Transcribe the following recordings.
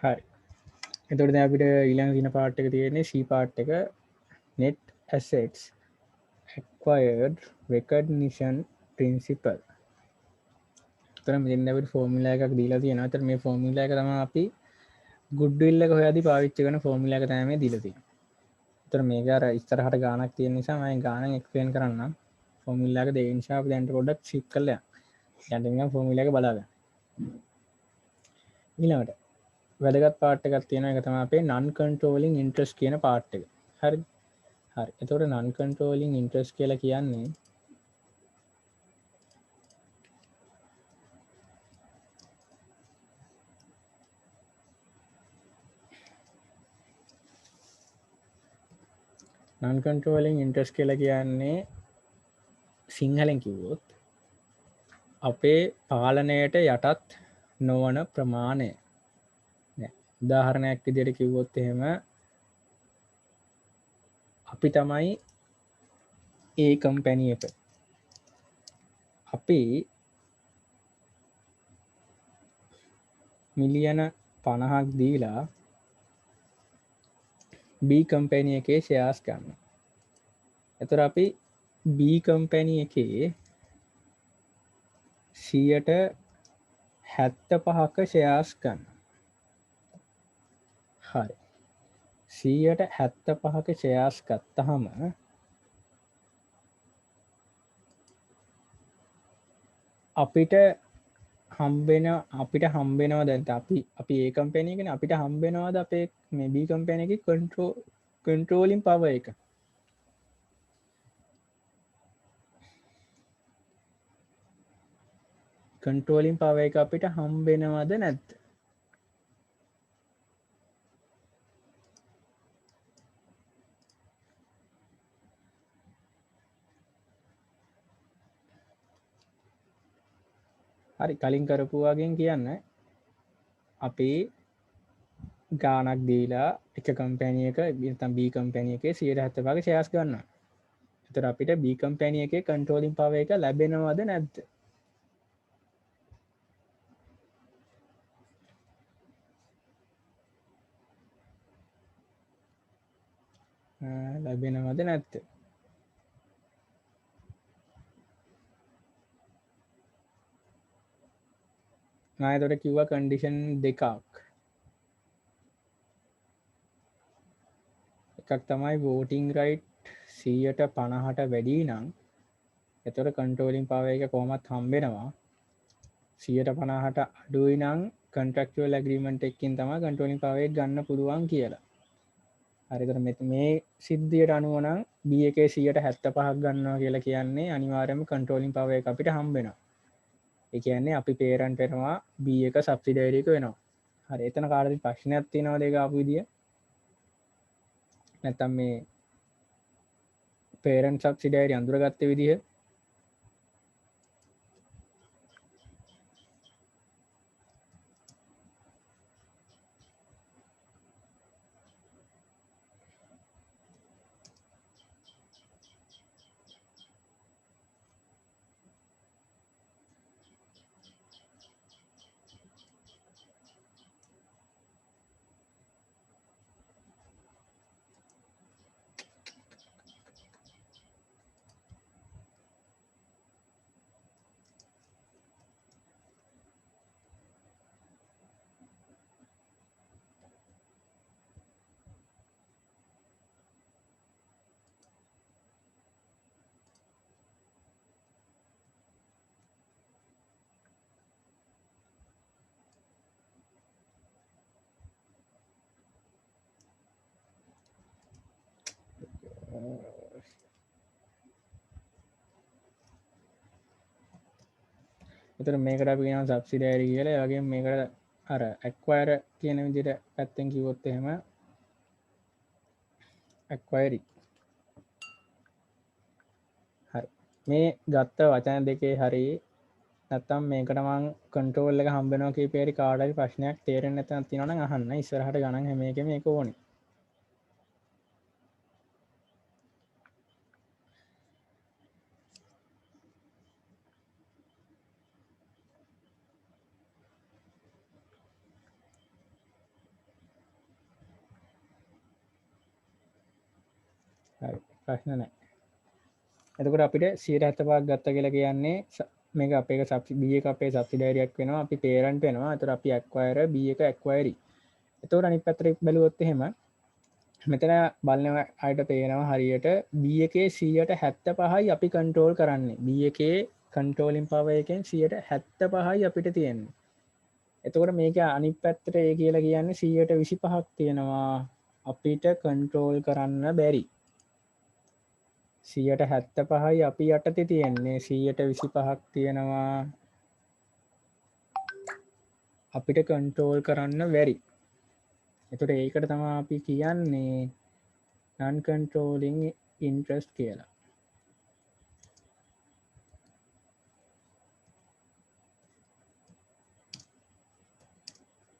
හරි එතකොට දැන් අපිට ඊළඟ දින පාර්ට් එක තියෙන්නේ C පාර්ට් එක net assets acquired recognition principle. එතන මෙන්න අපිට ෆෝමියුලා එකක් දීලා තියෙනවා. එතන මේ ෆෝමියුලා එක තමයි අපි goodwill එක හොයද්දී පාවිච්චි කරන ෆෝමියුලා එක තමයි මේ දීලා තියෙන්නේ. එතන මේක අර ඉස්සරහට ගානක් තියෙන නිසා මම ගානක් එක්ස්ප්ලেইন කරන්නම්. ෆෝමියුලා එක දෙක නිසා අපි දැන් පොඩ්ඩක් ස්කිප් කරලා යන්න. දැන් නිකන් ෆෝමියුලා එක බලාගන්න. ඊළඟට වැදගත් පාර්ට් එකක් තියෙනවා. ඒක තමයි අපේ non controlling interest කියන පාර්ට් එක. හරිද? හරි. එතකොට non controlling interest කියලා කියන්නේ non controlling interest කියලා කියන්නේ සිංහලෙන් කිව්වොත් අපේ පාලනයට යටත් නොවන ප්‍රමාණය. උදාහරණයක් විදිහට කිව්වොත් එහෙම අපි තමයි ඒ කම්පැනි එක. අපි මිලියන 50ක් දීලා B කම්පැනි එකේ ෂෙයාර්ස් ගන්නවා. එතකොට අපි B කම්පැනි එකේ 75ක ෂෙයාර්ස් ගන්නවා. හරි. 75ක ෂෙයාර්ස් ගත්තාම අපිට හම්බෙනවා දැන් අපි ඒ කම්පැනි එකනේ අපිට හම්බෙනවාද අපේ මේ B කම්පැනි එකේ කන්ට්‍රෝලින් පවර් එක. කන්ට්‍රෝලින් පවර් එක අපිට හම්බෙනවද නැද්ද? හරි කලින් කරපු වගේ කියන්න අපි ගානක් දීලා එක කම්පැනි එක නැත්නම් B කම්පැනි එකේ 75ක ෂෙයාර්ස් ගන්නවා. එතකොට අපිට B කම්පැනි එකේ කන්ට්‍රෝලින් පවර් එක ලැබෙනවද නැද්ද? ලැබෙනවද නැද්ද? මම එතකොට කිව්වා කන්ඩිෂන් දෙකක්. එකක් තමයි voting right 150ට වැඩි නම් එතකොට කන්ට්‍රෝලින් පවර් එක කොහොමත් හම්බෙනවා. 150ට අඩුයි නම් contractual agreement එකකින් තමයි කන්ට්‍රෝලින් පවර් එක ගන්න පුළුවන් කියලා. හරියට මේ සිද්ධියට අනුව නම් B එකේ 175ක් ගන්නවා කියලා කියන්නේ අනිවාර්යයෙන්ම කන්ට්‍රෝලින් පවර් එක අපිට හම්බ වෙනවා. ඒ කියන්නේ අපි පේරන්ට් වෙනවා B එක සබ්සිඩියරි එක වෙනවා. හරි එතන කාටද ප්‍රශ්නයක් තියෙනවද ඒක ආපු විදිය? නැත්තම් මේ පේරන්ට් සබ්සිඩියරි අඳුරගත්ත විදිය එතන මේකට අපි කියනවා සබ්සිඩියරි කියලා. ඒ වගේම මේකට අර ඇක්වයර් කියන විදිහට පැත්තෙන් කිව්වොත් එහෙම ඇක්වයරි. හරි. මේ ගත්ත වචන දෙකේ හරි නැත්තම් මේකට මං කන්ට්‍රෝල් එක හම්බ වෙනවා කියපේ හරි කාට හරි ප්‍රශ්නයක් තේරෙන්නේ නැත්නම් තියෙනවා නම් අහන්න. ඉස්සරහට ගණන් හැම එකෙම මේක ඕනේ. ප්‍රශ්න නැහැ. එතකොට අපිට 175ක් ගත්ත කියලා කියන්නේ මේක අපේ B එක අපේ සබ්සිඩියරියක් වෙනවා. අපි පේරන්ට් වෙනවා. එතකොට අපි acquire B එක acquiree. එතකොට අනිත් පැත්තට බැලුවොත් එහෙම මෙතන බලන අයට පේනවා හරියට B එකේ 175යි අපි කන්ට්‍රෝල් කරන්නේ. B එකේ කන්ට්‍රෝලින් පවර් එකෙන් 175යි අපිට තියෙන්නේ. එතකොට මේක අනිත් පැත්තට ඒ කියලා කියන්නේ 125ක් තියෙනවා අපිට කන්ට්‍රෝල් කරන්න බැරි. 175යි අපි යටතේ තියෙන්නේ 125ක් තියෙනවා අපිට කන්ට්‍රෝල් කරන්න බැරි. එතකොට ඒකට තමයි අපි කියන්නේ non controlling interest කියලා.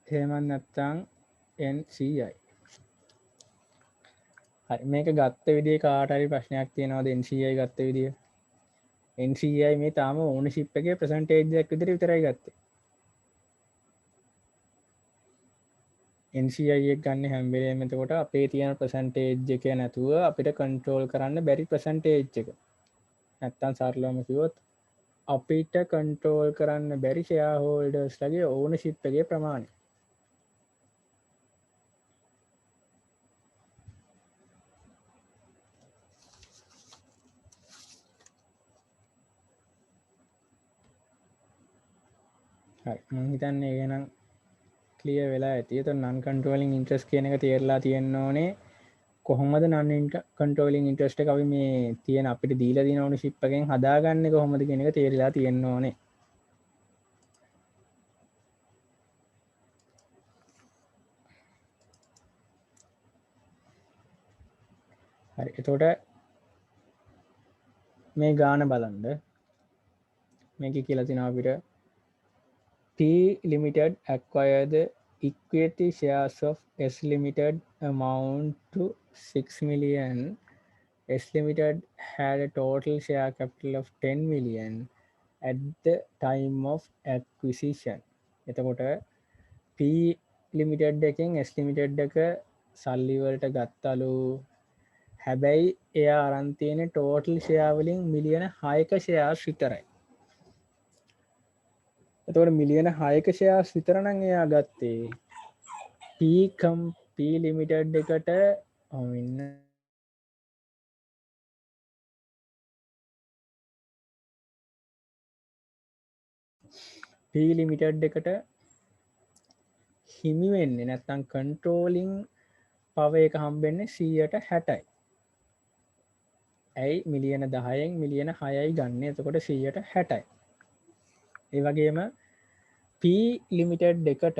එහෙම නැත්නම් NCI. හරි මේක ගත්ත විදිහේ කාට හරි ප්‍රශ්නයක් තියෙනවද NCI ගත්ත විදිය? NCI මේ තාම ඕනර්ෂිප් එකේ percentage එකක් විතරයි ගත්තේ. NCI එක ගන්න හැම වෙලේම එතකොට අපේ තියෙන percentage එක නැතුව අපිට control කරන්න බැරි percentage එක. නැත්තම් සරලවම කිව්වොත් අපිට control කරන්න බැරි shareholders ලගේ ownership එකේ ප්‍රමාණය. හරි මම හිතන්නේ එහෙනම් ක්ලියර් වෙලා ඇති. එතකොට non controlling interest කියන එක තේරලා තියෙන්න ඕනේ. කොහොමද non controlling interest එක අපි මේ තියෙන අපිට දීලා තියෙන ownership එකෙන් හදාගන්නේ කොහොමද කියන එක තේරිලා තියෙන්න ඕනේ. හරි එතකොට මේ ගාන බලන්න මේක කියලා තියෙනවා අපිට P Limited acquire the equity shares of S Limited amount to 6 million. S Limited had a total share capital of 10 million at the time of acquisition. එතකොට P Limited එකෙන් S Limited එක සල්ලි වලට ගත්තලු. හැබැයි එයා අරන් තියෙන total share වලින් මිලියන 6ක shares විතරයි. එතකොට මිලියන 6ක shares විතර නම් එයා ගත්තේ P Limited එකට ඉන්න P Limited එකට හිමි වෙන්නේ නැත්නම් controlling power එක හම්බෙන්නේ 160යි. ඇයි මිලියන 10න් මිලියන 6යි ගන්න. එතකොට 160යි. ඒ වගේම P Limited එකට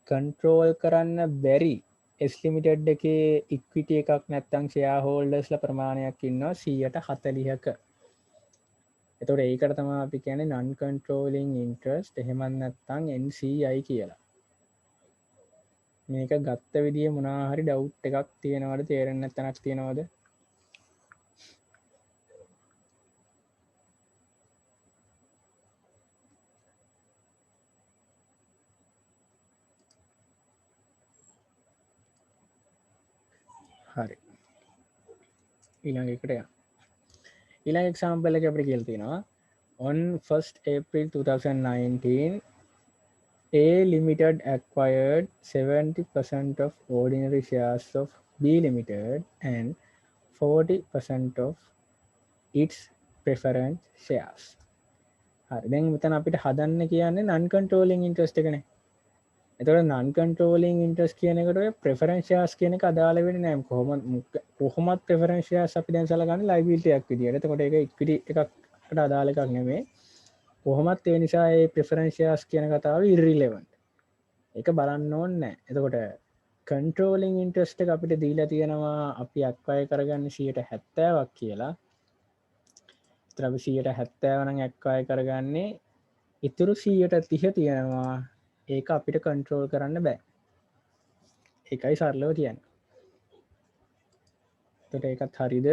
කන්ට්‍රෝල් කරන්න බැරි S Limited එකේ ඉක්විටි එකක් නැත්තම් ෂෙයා හෝල්ඩර්ස්ලා ප්‍රමාණයක් ඉන්නවා 140ක. එතකොට ඒකට තමයි අපි කියන්නේ non controlling interest එහෙම නැත්නම් NCI කියලා. මේක ගත්ත විදිය මොනවා හරි ඩවුට් එකක් තියෙනවද තේරෙන්නේ නැත්නම් තියෙනවද? හරි. ඊළඟ එකට යන්න. ඊළඟ එක්සැම්පල් එක අපිට කියලා තියෙනවා on 1st April 2019 A Limited acquired 70% of ordinary shares of B Limited and 40% of its preference shares. හරි දැන් මෙතන අපිට හදන්න කියන්නේ non controlling interest එකනේ. එතකොට non controlling interest කියන එකට ඔය preference shares කියන එක අදාළ වෙන්නේ නැහැ. කොහොමත් preference shares අපි දැන් සලකන්නේ liability එකක් විදියට. එතකොට ඒක equity එකකට අදාළ එකක් නෙමෙයි. කොහොමත් ඒ නිසා ඒ preference shares කියන කතාව irrelevant. ඒක බලන්න ඕනේ නැහැ. එතකොට controlling interest එක අපිට දීලා තියෙනවා අපි acquire කරගන්න 70ක් කියලා. ඒතර අපි 70 නම් acquire කරගන්නේ ඉතුරු 130 තියෙනවා. ඒක අපිට control කරන්න බෑ. ඒකයි සරලව කියන්නේ. එතකොට ඒකත් හරිද?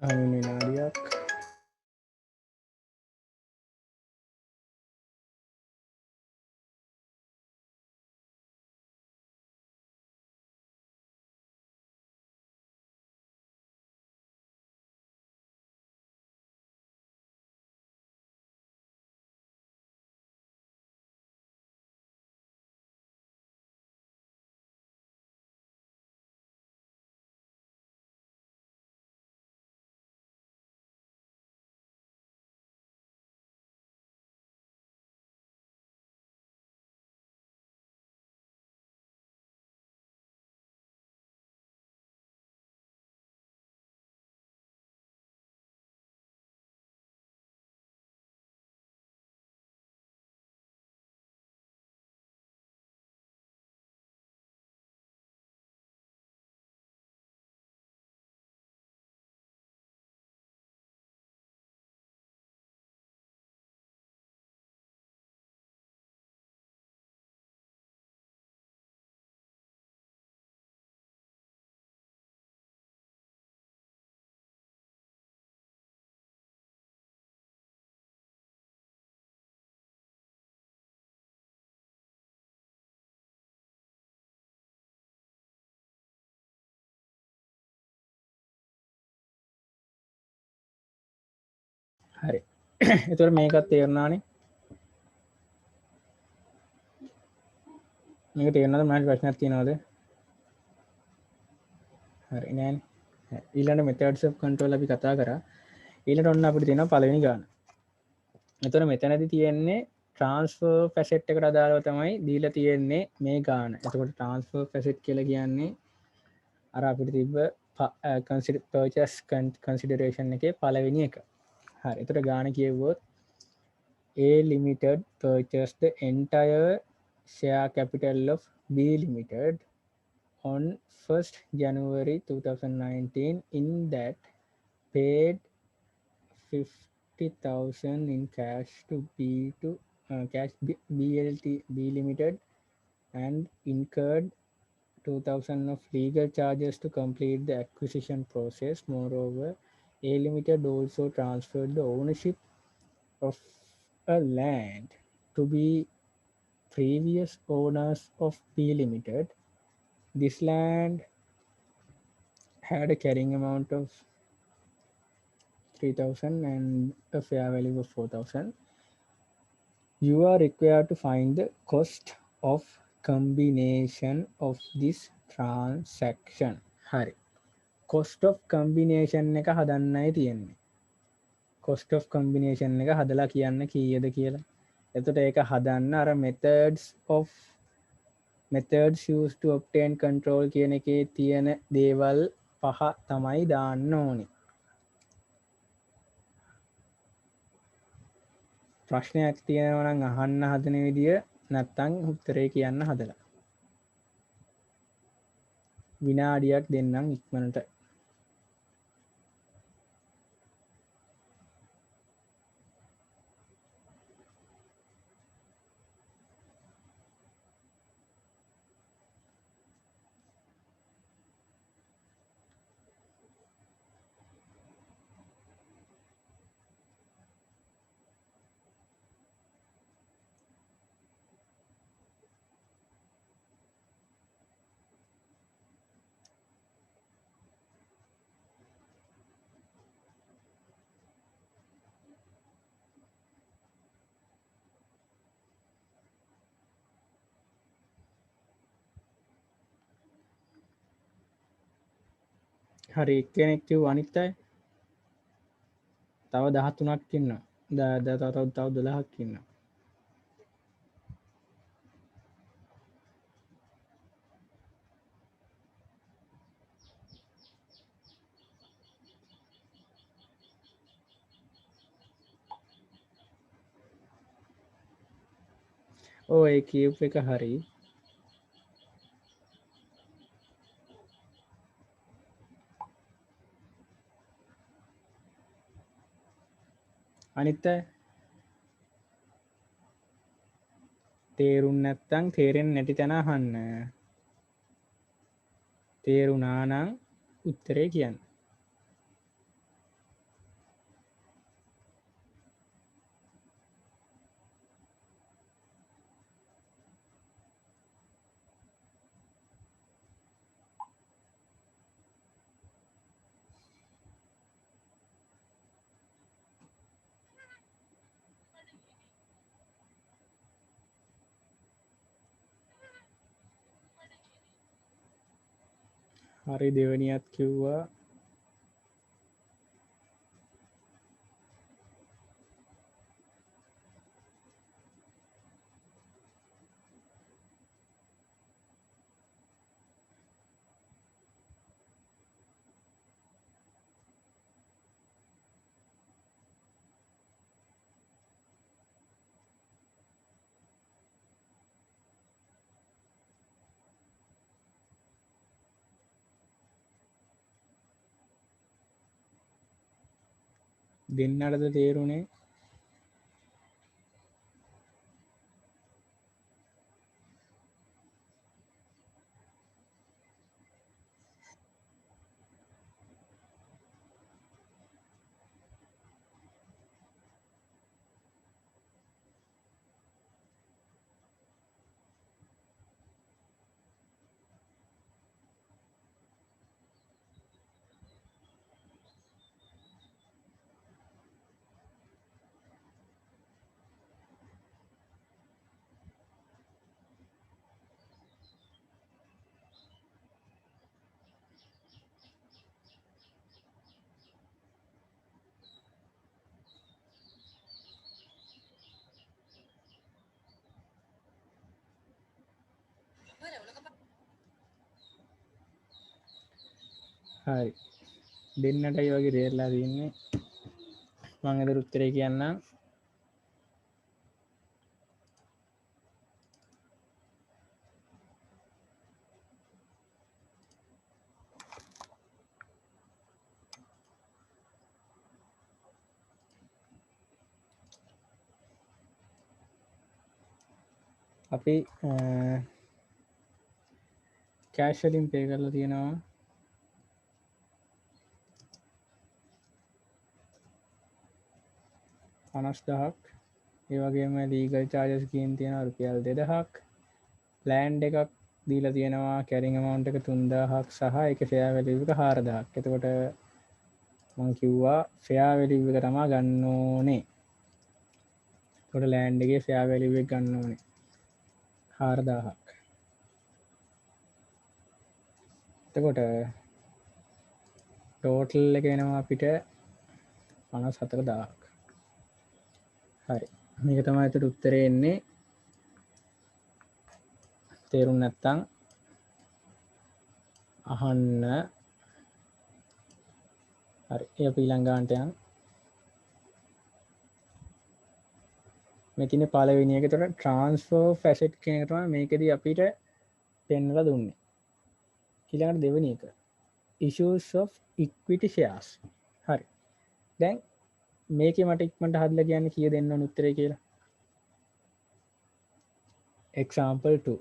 අනු විනාඩියක් හරි එතකොට මේකත් තේරුණානේ මේක තේරුණාද මට ප්‍රශ්නයක් තියෙනවද හරි නෑනේ ඊළඟ methods of control අපි කතා කරා ඊළඟට ඔන්න අපිට තියෙනවා පළවෙනි ගාන එතකොට මෙතනදී තියෙන්නේ transfer facet එකට අදාළව තමයි දීලා තියෙන්නේ මේ ගාන එතකොට transfer facet කියලා කියන්නේ අර අපිට තිබ්බ purchase consideration එකේ පළවෙනි එක හරි එතකොට ගාන කියවුවොත් A Limited purchased the entire share capital of B Limited on 1st January 2019 in that paid 50,000 in cash to cash BLT B Limited and incurred 2,000 of legal charges to complete the acquisition process. Moreover, A Limited also transferred the ownership of a land to be previous owners of B Limited. This land had a carrying amount of 3,000 and a fair value of 4,000. You are required to find the cost of combination of this transaction. හරි. cost of combination එක හදන්නයි තියෙන්නේ. cost of combination එක හදලා කියන්න කීයද කියලා. එතකොට ඒක හදන්න අර methods used to obtain control කියන එකේ තියෙන දේවල් පහ තමයි දාන්න ඕනේ. ප්‍රශ්නයක් තියෙනවා නම් අහන්න හදන විදිය නැත්තම් උත්තරේ කියන්න හදලා. විනාඩියක් දෙන්නම් ඉක්මනට. හරි එක්කෙනෙක් කිව්වා අනිත් අය තව 13ක් ඉන්නවා. තව 12ක් ඉන්නවා. ඔය කියප් එක හරි. අනිත් අය තේරුම් නැත්තම් තේරෙන්නේ නැති තැන අහන්න. තේරුණා නම් උත්තරේ කියන්න. හරි දෙවනියත් කිව්වා දෙන්නටද තේරුණේ හරි දෙන්නටයි වගේ තේරලා තියන්නේ මං එතන උත්තරේ කියන්නම් අපි කෑෂ් වලින් පේ කරලා තියෙනවා 50000ක් ඒ වගේම ලීගල් චාර්ජස් ගින් තියෙනවා රුපියල් 2000ක් ප්ලෑන්ඩ් එකක් දීලා තියෙනවා කැරින් amount එක 3000ක් සහ ඒකේ ෆෙයා වැලියු එක 4000ක් එතකොට මං කිව්වා ෆෙයා වැලියු එක තමයි ගන්න ඕනේ එතකොට ලෑන්ඩ් එකේ ෆෙයා වැලියු එක ගන්න ඕනේ 4000ක් එතකොට ටෝටල් එක එනවා අපිට 54000ක් හරි මේක තමයි ඒතර උත්තරේ එන්නේ තේරුම් නැත්තම් අහන්න හරි ඒ අපි ඊළඟ ගානට යන්න මේ තියෙන පළවෙනි එක ඒතර ට්‍රාන්ස්ෆර් ඔෆ් ඇසෙට් කියන එක තමයි මේකෙදි අපිට පෙන්වලා දුන්නේ ඊළඟට දෙවෙනි එක issues of equity shares හරි දැන් මේකේ මට ඉක්මනට හදලා කියන්න කීය දෙන්න ඕන උත්තරේ කියලා example 2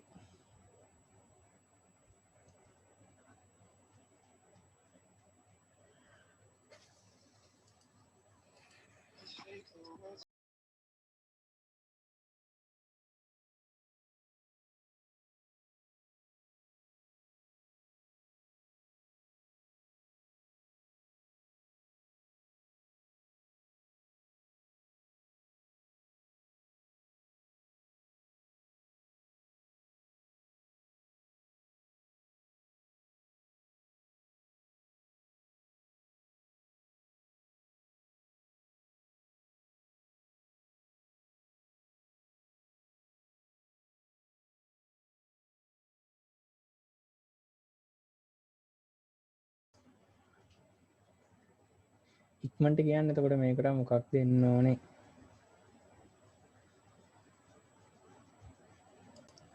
ඉක්මනට කියන්න එතකොට මේකට මොකක් දෙන්න ඕනේ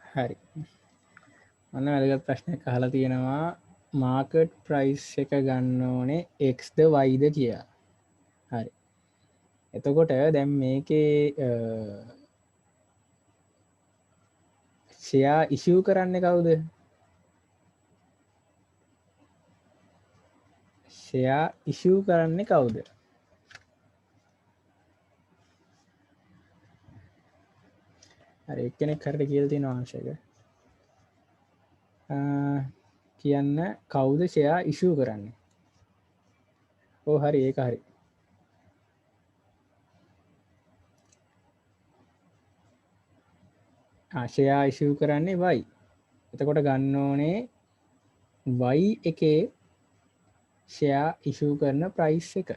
හරි අන්න වැදගත් ප්‍රශ්නයක් අහලා තියෙනවා මාකට් ප්‍රයිස් එක ගන්න ඕනේ x ද y ද කියලා හරි එතකොට දැන් මේකේ ෂෙයා ඉෂුව කරන්නේ කවුද ෂෙයා ඉෂුව කරන්නේ කවුද හරි එක්කෙනෙක් හරියට කියලා තියෙනවා ආංශයක කියන්න කවුද ෂෙයා ඉෂුව කරන්නේ ඕ හරි ඒක හරි ෂෙයා ඉෂුව කරන්නේ වයි එතකොට ගන්න ඕනේ y එකේ ෂෙයා ඉෂූ කරන ප්‍රයිස් එක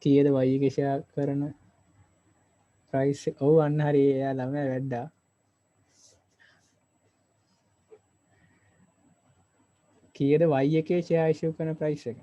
කීයද y එක ෂෙයා කරන ප්‍රයිස් ඔව් අන්න හරි එයා ළමයා වැඩ්ඩා කීයද y එකේ ෂෙයා ඉෂූ කරන ප්‍රයිස් එක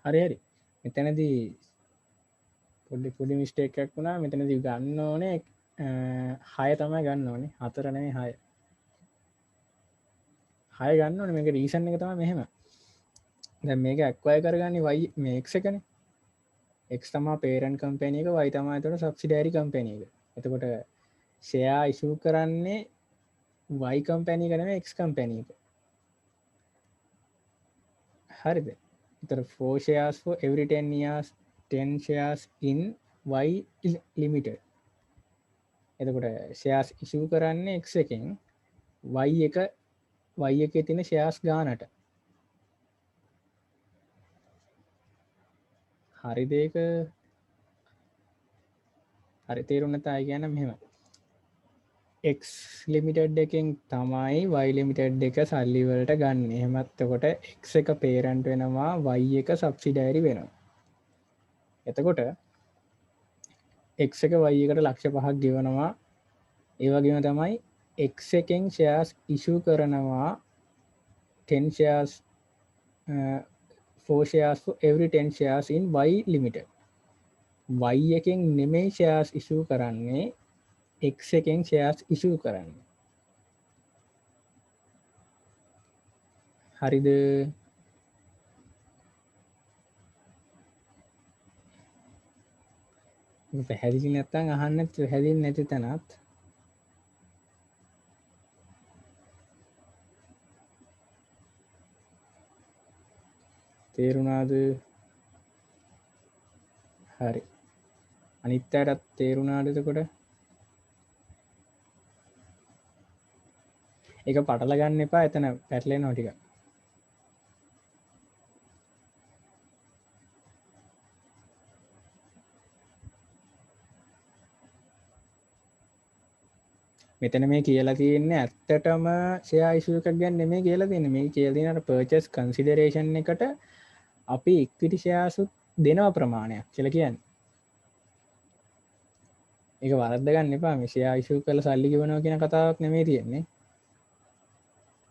හරි හරි මෙතනදී පොඩි මිස්ටේක් එකක් වුණා මෙතනදී ගන්න ඕනේ 6 තමයි ගන්න ඕනේ 4 නෙමෙයි 6 6 ගන්න ඕනේ මේක රීසන් එක තමයි මෙහෙම දැන් මේක ඇක්වයර් කරගන්නේ y මේ x එකනේ x තමා පේරන්ට් කම්පැනි එක y තමයි එතකොට සබ්සිඩියරි කම්පැනි එක එතකොට ෂෙයා ඉෂූ කරන්නේ y කම්පැනි එක නෙමෙයි x කම්පැනි එක හරිද එතකොට 4 shares for every 10 years 10 shares in y limited එතකොට ෂෙයාස් ඉෂූ කරන්නේ x එකෙන් y එක y එකේ තියෙන ෂෙයාස් ගානට හරිද ඒක හරි තේරුම් නැත අය කියන මෙහෙම x ලිමිටඩ් එකෙන් තමයි y ලිමිටඩ් එක සල්ලි වලට ගන්න. එහෙමත් එතකොට x එක පේරන්ට් වෙනවා y එක සබ්සිඩයිරි වෙනවා. එතකොට x එක y එකට ලක්ෂ 5ක් ගෙවනවා. ඒ වගේම තමයි x එකෙන් shares issue කරනවා 10 shares 4 shares for every 10 shares in y limited. y එකෙන් නෙමෙයි shares issue කරන්නේ x එකෙන් shares issue කරන්නේ. හරිද? පැහැදිලි නැත්තම් අහන්න පැහැදිලි නැති තැනත් තේරුණාද? හරි. අනිත් අයටත් තේරුණාද එතකොට? ඒක පටල ගන්න එපා එතන පැටලෙනවා ටික. මෙතන මේ කියලා තියෙන්නේ ඇත්තටම ෂෙයා ඉෂුව එකක් ගැන නෙමෙයි කියලා තියෙන්නේ. මේ කියලා තියෙන අර පර්චේස් කන්සිඩරේෂන් එකට අපි ඉක්විටි ෂෙයාර්ස් දෙනව ප්‍රමාණයක් කියලා කියන්නේ. ඒක වරද්ද ගන්න එපා. මේ ෂෙයා ඉෂුව කරලා සල්ලි ගෙවනවා කියන කතාවක් නෙමෙයි තියෙන්නේ.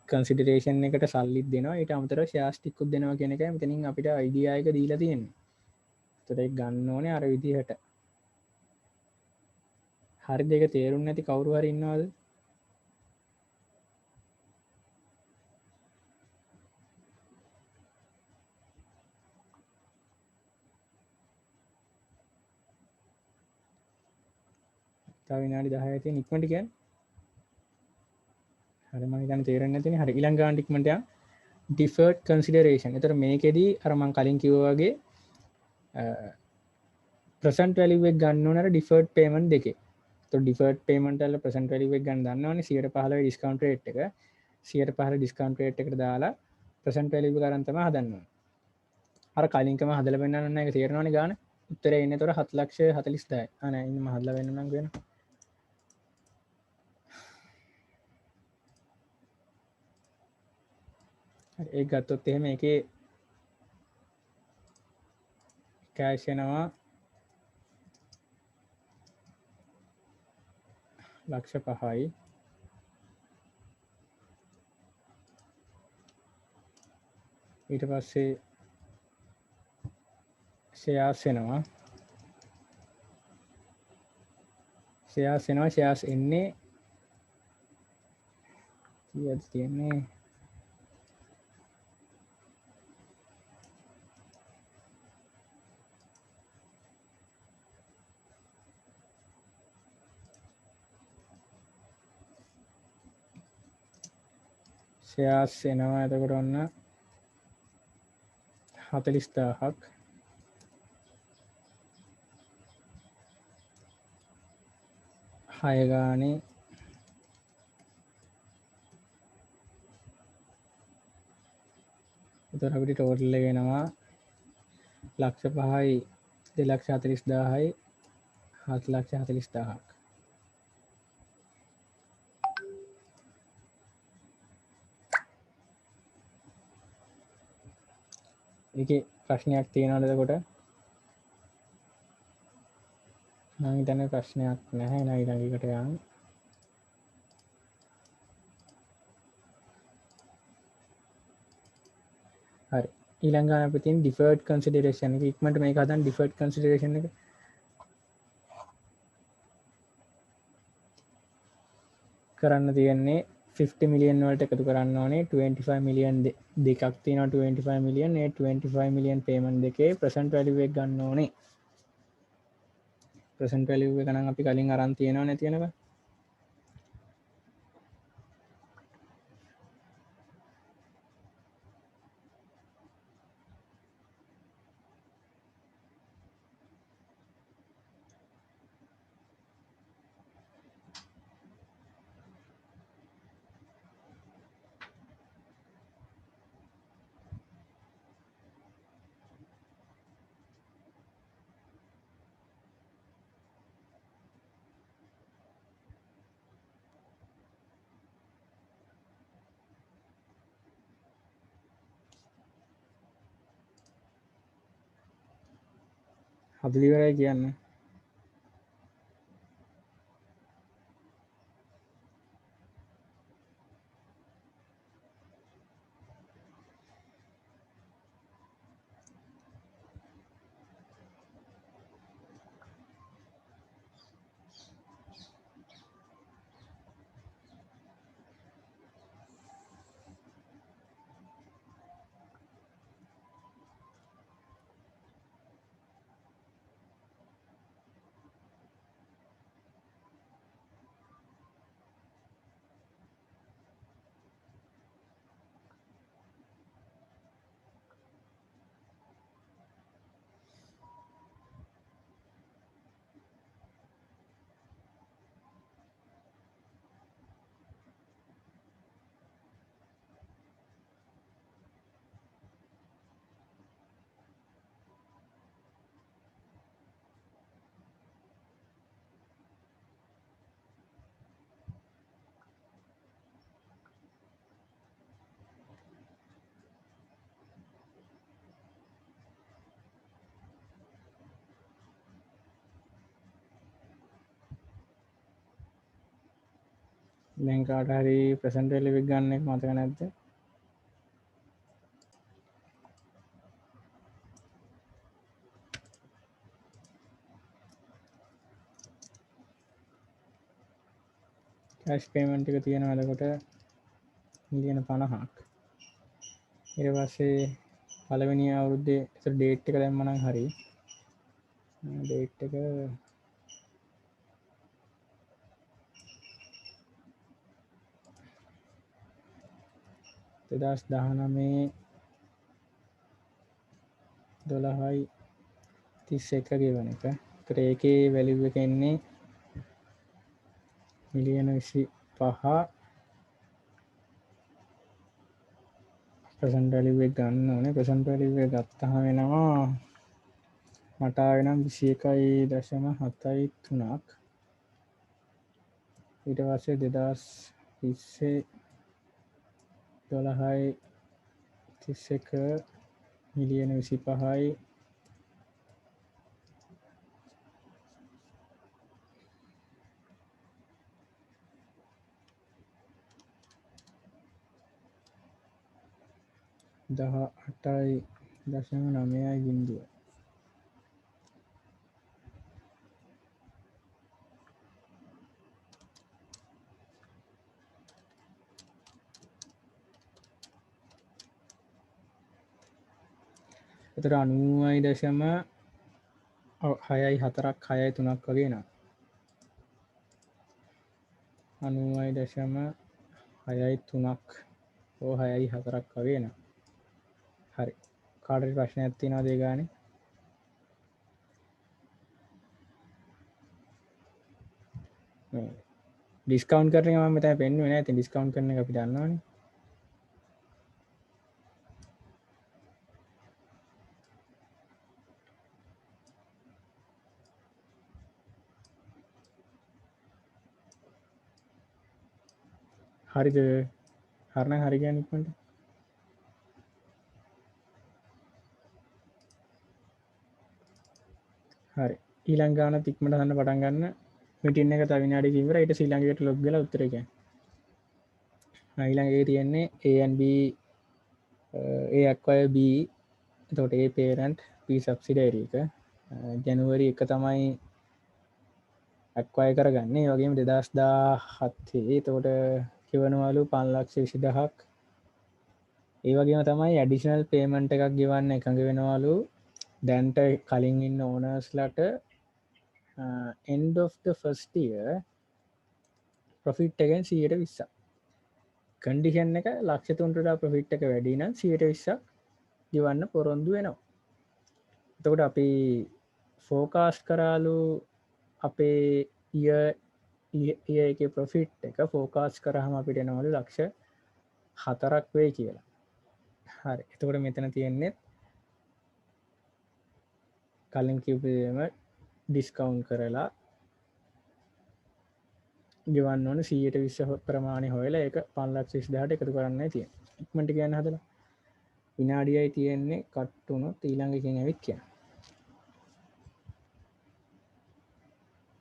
කන්සිඩරේෂන් එකට සල්ලිත් දෙනවා ඊට අමතරව ෂෙයාර්ස් ටිකකුත් දෙනවා කියන එකයි මෙතනින් අපිට අයිඩියා එක දීලා තියෙන්නේ. ඒතර ඒක ගන්න ඕනේ අර විදිහට. හරිද? ඒක තේරුම් නැති කවුරු හරි ඉන්නවද? තව විනාඩි 10යි තියෙන ඉක්මනට කියන්න. හරි මම හිතන්නේ තේරෙන්නේ නැතිනේ. හරි ඊළඟ ගානට ඉක්මනට යන්න. deferred consideration. ඒතර මේකෙදී අර මම කලින් කිව්වා වගේ present value එක ගන්න ඕන අර deferred payment දෙකේ. ඒතර deferred payment වල present value එක ගන්න දන්නවනේ 115 discount rate එක. 115 discount rate එකට දාලා present value එක ගන්න තමයි හදන්න ඕනේ. අර කලින්කම හදලා පෙන්නන්න ඕනේ ඒක තේරෙනවනේ ගාන. උත්තරේ ඉන්නේ ඒතර 7,40,000යි. නෑ ඉන්න මම හදලා වෙන්න නම් වෙන. ඒක ගත්තොත් එහෙම ඒකේ කෑෂ් එනවා ලක්ෂ 5යි ඊට පස්සේ ෂෙයාර්ස් එනවා. ෂෙයාර්ස් එන්නේ කීයද තියෙන්නේ ෂෙයාර්ස් එනවා. එතකොට ඔන්න 40000ක් 6 ගානේ එතකොට අපිට ටෝටල් එක එනවා 5යි 240000යි 740000ක්. ඒකේ ප්‍රශ්නයක් තියෙනවද? එතකොට මම හිතන්නේ ප්‍රශ්නයක් නැහැ. නෑ ඊළඟ එකට යන්න. හරි. ඊළඟ ගාන අපිට තියෙන deferred consideration එක. ඉක්මනට මේක හදන්න deferred consideration එක. කරන්න තියෙන්නේ 50 මිලියන් වලට එකතු කරන්න ඕනේ 25 මිලියන් දෙකක් තියෙනවා 25 මිලියන්. ඒ 25 මිලියන් පේමන්ට් දෙකේ present value එක ගන්න ඕනේ. present value එක නම් අපි කලින් අරන් තියෙනවනේ තියෙනක. හදලි ඉවරයි කියන්නේ. දැන් කාට හරි present value එක ගන්න එක මතක නැද්ද? cash payment එක තියෙනවා. එතකොට මිලියන 50ක්. ඊට පස්සේ පළවෙනි අවුරුද්දේ ඒතර ඩේට් එක දැම්ම නම් හරි. ඩේට් එක 2019 12/31 ගෙවන එක. ඒතර ඒකේ වැලියු එක එන්නේ මිලියන 25. present value එක ගන්න ඕනේ. present value එක ගත්තාම වෙනවා මට ආවේ නම් 21.73ක්. ඊට පස්සේ 2020 12/31 මිලියන 25යි 18.9 එතට 90.6.4.6.3 වගේ නම් 90.6.3 හෝ 6.4 වගේ නම් හරි කාටරි ප්‍රශ්නයක් තියෙනවද ඒ ගානේ ඩිස්කවුන්ට් කරන එක මම මෙතන පෙන්නුවේ නැහැ ඉතින් ඩිස්කවුන්ට් කරන එක අපි දන්නවනේ හරිද හරිනම් හරි කියන්නේ ඉක්මනට හරි ඊළඟ ගාන ඉක්මනට හන්න පටන් ගන්න මීටින් එක තව විනාඩි කිහිපෙක ඊට ඊළඟට ලොග් වෙලා උත්තර කියන්න ඊළඟ එකේ තියෙන්නේ A and B A acquire B එතකොට A parent B subsidiary එක ජනවරි 1 තමයි acquire කරගන්නේ ඒ වගේම 2017 එතකොට ගෙවනවලු 5,20,000ක් ඒ වගේම තමයි ඇඩිෂනල් පේමන්ට් එකක් ගෙවන්න එකඟ වෙනවලු දැන්ට කලින් ඉන්න ඕනර්ස්ලට end of the first year profit එකෙන් 120ක් කන්ඩිෂන් එක ලක්ෂ 3ට ප්‍රොෆිට් එක වැඩි නම් 120ක් ගෙවන්න පොරොන්දු වෙනවා එතකොට අපි ෆෝකාස්ට් කරාලු අපේ එක ප්‍රොෆිට් එක ෆෝකාස් කරහම අපිට එනවලු ලක්ෂ 4ක් වේ කියලා හරි එතකොට මෙතන තියෙන්නේ කලින් කිව්වේම ඩිස්කවුන්ට් කරලා ගෙවන්න ඕන 120 ප්‍රමාණය හොයලා ඒක 5,20,000ට එකතු කරන්නයි තියෙන්නේ ඉක්මනට කියන්න හදලා විනාඩියයි තියෙන්නේ කට් වුණොත් ඊළඟ එකෙන් ඇවිත් කියන්න